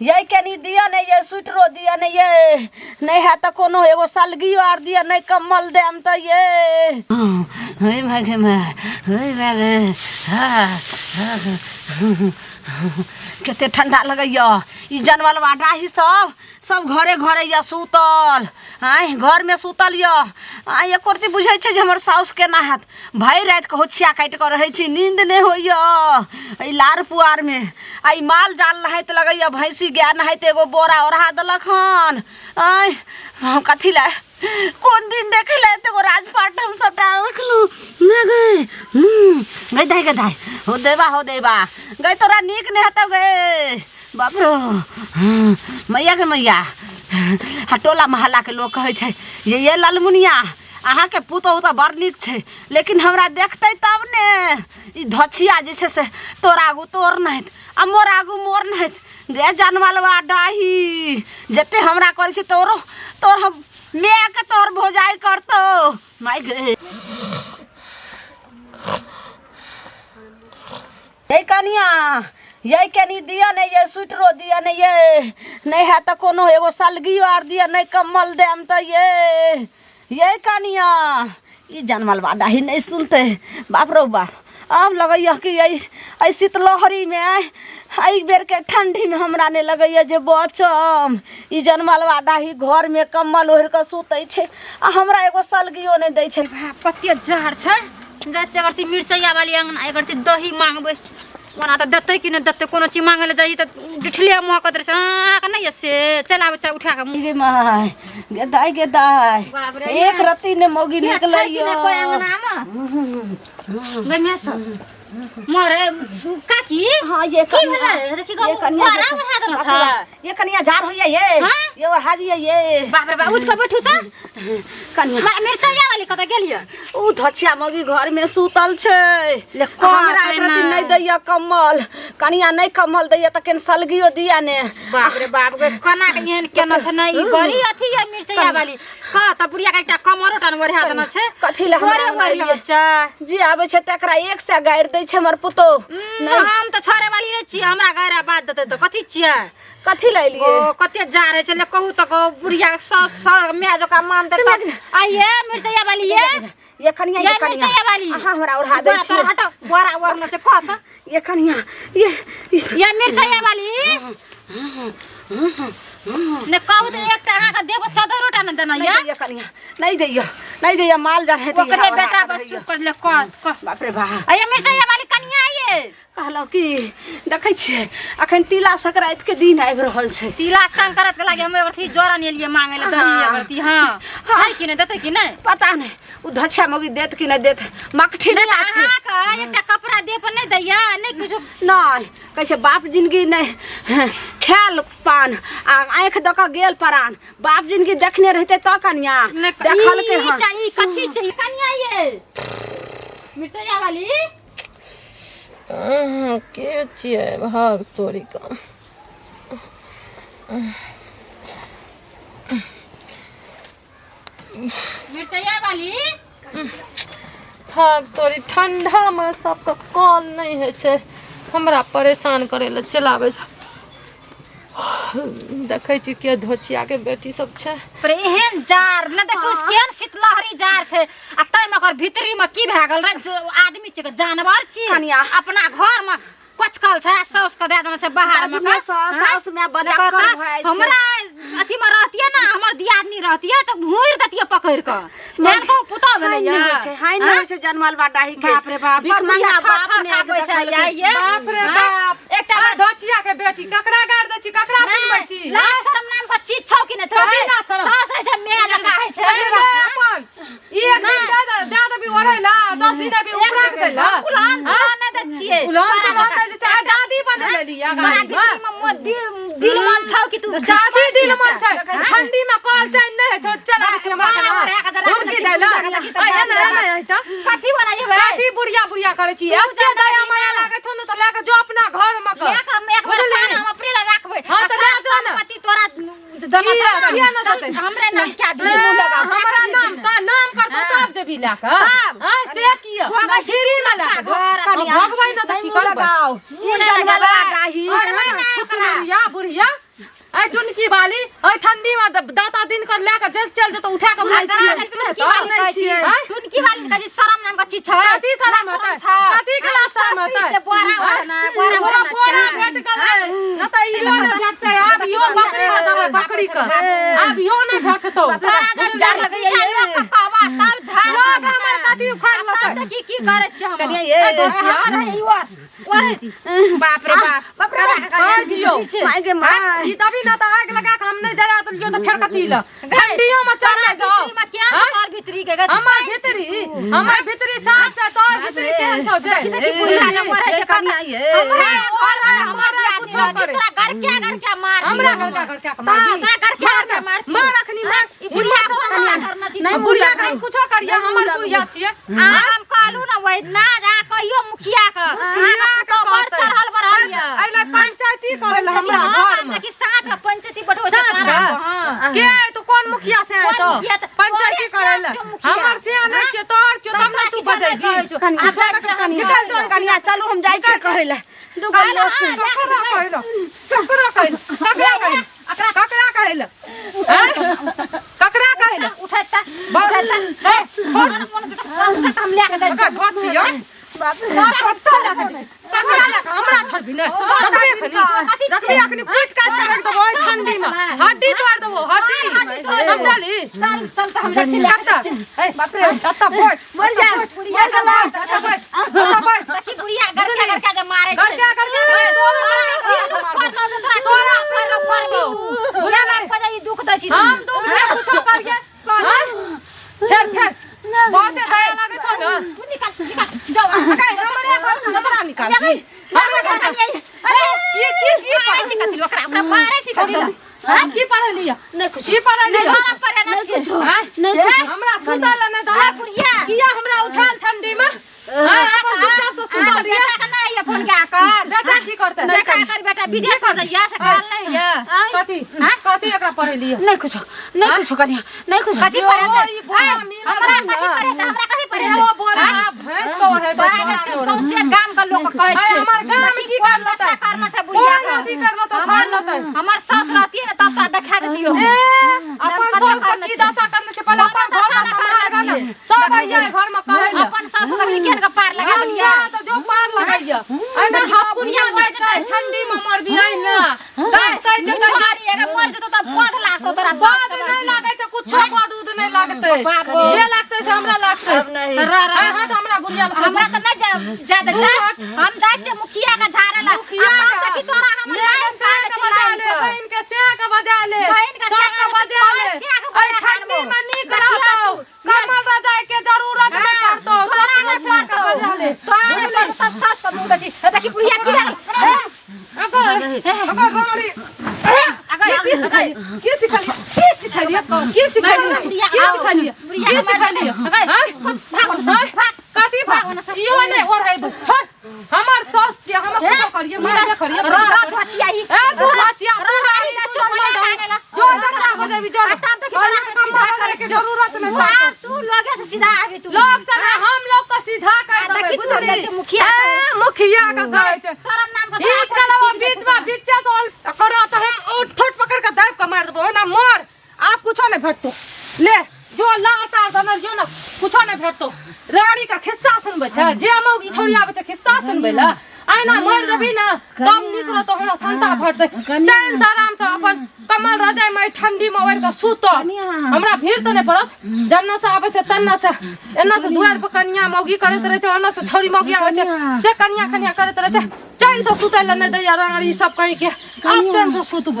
ये कनी दिया नहीं ये स्वेटरो दिया नहीं ये नहीं है तो कोनो एगो सलगी आर दिया नहीं कम्बल देम तो ये हे मागे में हे मागे केते ठंडा लगैया ई जनवल वाडाही सब घरे घरे या सुतल आय घर में सुतल या आय एकोरती बुझै छै जे हमर साउस केना हैत भरि रात के होछिया काटि के रहै छी नींद नहीं होइया ई लार पुआर में आई माल जाल नहाइत लगैया भैंसी गाय नहाइत एगो बोरा ओढ़ा देलक हन आय कथी ला कौन दिन देखे ले तो राजपाट हम सब रखलू ना गई गई हो देवा गई तोरा नीक नहीं हत गए बाप रो मैया के मैया हटोला महल्ला के लोग कहे छै ये लालमुनिया अहाँ के पुतहु तो बड़ नीक छै लेकिन हमरा देखते तब ने ई धछिया जे छै से तोर आगू तोर नहीं आ मोर आगू मोर नहीं गे जानवालवा डाही जते हमरा करे छै तोर हम मैं के तोर भोजाई करतो माय गे ए कनिया ये कनी दिया नहीं ये स्वेटरो दिया नहीं ये नहीं है तो कोनो एगो सलगी आर दिया नहीं कम्बल देम तो ये कनिया ई जनमल वाडा ही नहीं सुनते बाप रो बाप अब लगैया कि आई शीतलहरी में आई बेर के ठंडी में हमरा ने लगैया जे बचम ई जनमल वाडा ही घर में कम्बल ओढ़ के सुतै छै आ हमरा एगो सलगियो नहीं दै छै कते जाड़ छै जा चगरती मिर्चैया वाली अंगना एगरती दही मांगबै ओना त देतै कि नहीं देतै कोनो चीज मांगे ले जाई त डिठले महकत रहे आ के नहीं से चला बच्चा उठा के गे माय गे दाई एक रत्ती ने मोगी निकलैया कोई अंगना में गमे सब मोरे काकी हां ये की भेलै देखि गो वारा उठा देला छ ये कनिया झार होइया ये ओढ़ा दिया ये बाप रे बाप उठ के बैठू त कनिया मिर्चैया वाली कत गेलिया ऊ धछिया मगी घर में सुतल छै ले हमरा प्रति नहीं दैया कम्बल कनिया नहीं कम्बल दैया त केन सलगियो दिया ने बाप रे बाप गे कना के एहन केना छ नहीं बड़ी अथी है मिर्चैया वाली का त बुढ़िया के एकटा कमरो टन बढ़ा देना छै कथी ले हमरा बच्चा जी आबै छै तकरा एक से गाड़ दै छै हमर पुतो हम त छोरे वाली रे छी हमरा गायरा बात देतै त कथी छियै कथी ले लिए ओ कते जा रहे छै ले कहू त बुढ़िया मैं जो का मान दे त आइए मिर्चैया वाली ये कनिया ये मिर्चैया वाली हां हमरा ओढ़ा दै छी हट बोरा वर में छै कत ये कनिया ये मिर्चैया वाली ने कहू त एकटा अहाँ के देबो चदरोटा न देना ये कनिया नहीं दैया माल जा है ओकरे बेटा बस सुख कर ले कह बाप रे बाप आइए मिर्चैया वाली कनिया आइए कहलो कि देखै छियै अखन तिला संक्रांति के दिन आबि रहल छै तिला संक्रांति के लागे हम एगरती जोरन एलिए मांगे ले दही एगरती हां छै कि नहीं देतै कि नहीं पता नहीं उ धछा मगी देत कि नहीं देत मकठी नहीं छै एकटा कपड़ा दे पर नहीं दैया नहीं कुछ नहीं कैसे बाप जिंदगी नहीं खेल पान आ आंख द के गेल परान बाप जिंदगी देखने रहते त कनिया देखल के हां चाहिए कथी चाहिए कनिया ये मिर्चैया वाली के छियै भाग तोरी का मिर्चैया वाली भाग तोरी ठंडा में सबका कॉल नहीं है छै हमरा परेशान करे ले चलावे छ देखै छी के धोचिया के बेटी सब छै पर एहन जार न देखो केन शीतलहरी जार छै आ तै में ओकर भीतरी में की भए गेल रे आदमी छै के जानवर छी अपना घर में पचकल छै सौस के दे देना छै बाहर में सौस में बड़ा कर भाई हमरा अथी में रहतिए ना हमर दियादनी रहतिए त भूर दतिए पकड़ के मैन को पुता भेलै या हाय नहीं छै जनमल बाडाही के बाप रे बाप भिख मंगा बाप ने पैसा आइए बाप रे बाप एकटा धोचिया के बेटी ककरा गाड़ दै छी ककरा सुनबै छी ला शर्म नाम के चीज छौ कि नै छौ सास ऐसे मेया जका है छै अपन एक दिन दादा भी ओढ़ैला 10 दिन भी उड़ा के देला उलान नै दै छियै उलान चाहे दादी बने लेली गाड़ी में दिल मन छौ कि तू जादी दिल मन छै ठंडी में कॉल चैन नहीं है चला छै माथा धुनकी दैला आय ना त कथी बनाई है कथी बुढ़िया करे छी अब जे दया माया लागे छ न त लेके जो अपना घर में कर एक बार हम अपने ला राखबै हां त दे ना पति तोरा दमा किया न देतै हमरे नाम क्या दिल मुंह लगा हमरा नाम कर तो तब जे भी लाके हां से किया झिरी में लाके भगवान न त की करबौ ये जनमल बाडाही बुढ़िया आई टुनकी वाली आई ठंडी में दाता दिन कर लेके चल तो उठा के सुनै छियै, टुनकी वाली कजी शरम नाम का चीज छै कथी शरम होतै कथी के शरम होतै बोरा ना बोरा भेट गले न त इहो न भेटतै अब इहो बकरी दवा बकरी का अब इहो नहीं भेटतो जार लगैया ये कहवा तब झाड़ लोग हमर कथी उखाड़ लतै की करे छ हम कनिया ये बाप रे बाप और दियो माय गे माय ई तभी न त आग लगा के हम नहीं जरा तो लियो तो फेर कथी ल ठंडियो में चल जाओ में क्या तोर भीतरी के हमर भीतरी साथ से तोर भीतरी केहन छौ जे पुलिया जब रहे छ कनिया ये हमर कुछ करे तोरा घर क्या मार हमरा घर क्या मार तोरा घर क्या मार मार अखनी मार ई पुलिया को करना छी नहीं बुढ़िया के हम कुछो करिया हमर बुढ़िया छिए हम कहलू ना वही ना जा कहियो मुखिया का तो बड़ चढ़ल बरहलिया एले पंचायती करल हमरा घर में कि साँझ का पंचायती बटो से के तो कौन मुखिया से है तो पंचायती करल हमर से नहीं के तोर छ तब ना तू बजेगी निकल जो कनिया चलू हम जाई छै कहै ले दुगो लोग ककरा कहल उठता हम लेके जाई घचियो हमरा छोड़ भी देखबी अखनी पीट काट के रख देबो ठंडी में हड्डी तोड़ देबो हड्डी समझली चल तो हम देख बाप रे तत्ता बोल जा बुढ़िया गला देखी बुढ़िया घर के जे मारे घर क्या करके दुख दै छी हम दुख में कुछो करिए फेर बहुत दया लागे छ न तू निकाल जाओ हमरे घर जतरा निकाल हमरे घर अरे की मारे छी कथि ओकरा मारे छी कथि हम की पढ़े लिया नहीं कुछ की पढ़े लिया छोड़ा पड़े ना छी नहीं हमरा सुतल न दला बुढ़िया किया हमरा उठाल ठंडी में अपन जुटा से सुतल दिया बेटा का नहीं है फोन क्या कर बेटा की करते बेटा कर बेटा विदेश में जाइया से काल नहीं है कथी एकरा पढ़े लिया नहीं कुछ कनिया नहीं कुछ कथि पढ़े हमरा कथि पढ़े वो बोरा भैंस को है तो सौसे गांव का लोग कहै छै हमर गांव में की करलता करना छै बुढ़िया की करलो तो फाड़ लतै हमर सास रहती है ना तब तो देखा देतियो अपन सास की दशा करने से पहले अपन घर में संभाल ना सब भैया घर में कहे अपन सास का केन का पार लगा दिया तो जो पार लगाइया एने हपुनिया बैठ के ठंडी में मर भी आई ना गाय कह जे तुम्हारी एगो मर जतो त पद लागतो तोरा बाद नहीं लागे छै कुछो बाद दूध नहीं लागते जे लागते से हमरा लागते अब नहीं हां हमरा बुढ़िया हमरा त नहीं जाते छै हम जाय छै मुखिया का झारे ला अब की तोरा हम लाइन से बजा ले बहन के से के बजा ले बहन के से के बजा ले अरे ठंडी में नीक रहतो कमल रजाई के जरूरत नहीं पड़तो तोरा में से के बजा ले तोरा में सब सास का मुंह छी देखी बुढ़िया की अगर रोली की सिखलिया कथी भाग इहो नहीं और है छोड़ हमर सास जे हम कुछो करिए मारे करिए रात बचिया ही तू बचिया रात जा चोर मारेला जो जकरा हो जाबी जो तब तक सीधा करे के जरूरत नहीं पड़तो तू लोगे से सीधा आवे तू लोग से हम लोग को सीधा कर देबे बुझली मुखिया मुखिया का कहै छै शरम नाम का बीच कलवा बीच में बीचे से करो तो हम उठट पकड़ के दाब के मार देबो ना मोर आप कुछो नहीं भेटतो ले जो लाटा दनर जो ना कुछो नहीं भेटतो रानी का खिस्सा सुनबे छ जे मौगी छोड़ी आबे छ खिस्सा सुनबे ला आइना मर जबी ना तब निकलो तो हमरा संता भरते चैन से आराम से अपन कमल रजाई में ठंडी में ओढ़ के सूतो हमरा भीड़ तो नहीं पड़त जन्ना से आबे छ तन्ना से एन्ना से दुआर पर कन्या मौगी करत रहे छ ओन्ना से छोरी मौगी आबे छ से कन्या करत रहे छ चैन से सुतै ल नहीं दैया रानी सब कहि के आप चैन से सुतबो